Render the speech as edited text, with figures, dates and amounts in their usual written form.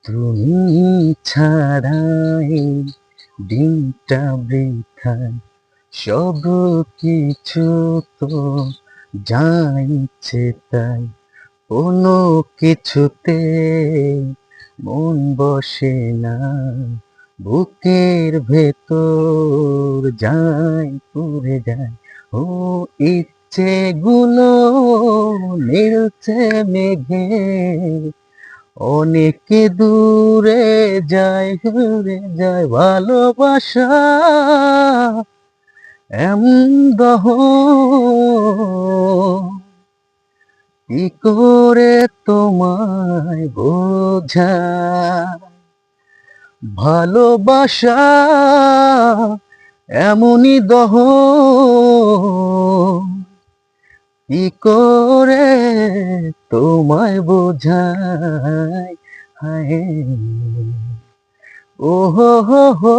তুমি ছাড়াই দিনটা বৃথায়, সব কিছু তো যাইছে তাই, কোনো কিছুতে মন বসে না, বুকের ভেতর যায় পুড়ে যায়। ও ইচ্ছেগুলো মিলছে মেঘে, অনেকে দূরে যায় দূরে যায়, ভালোবাসা এমন দহ কি করে তোমায় বোঝায়, ভালোবাসা এমনই দহ কি করে তোমায় বোঝায়, হায় ও হো হো হো।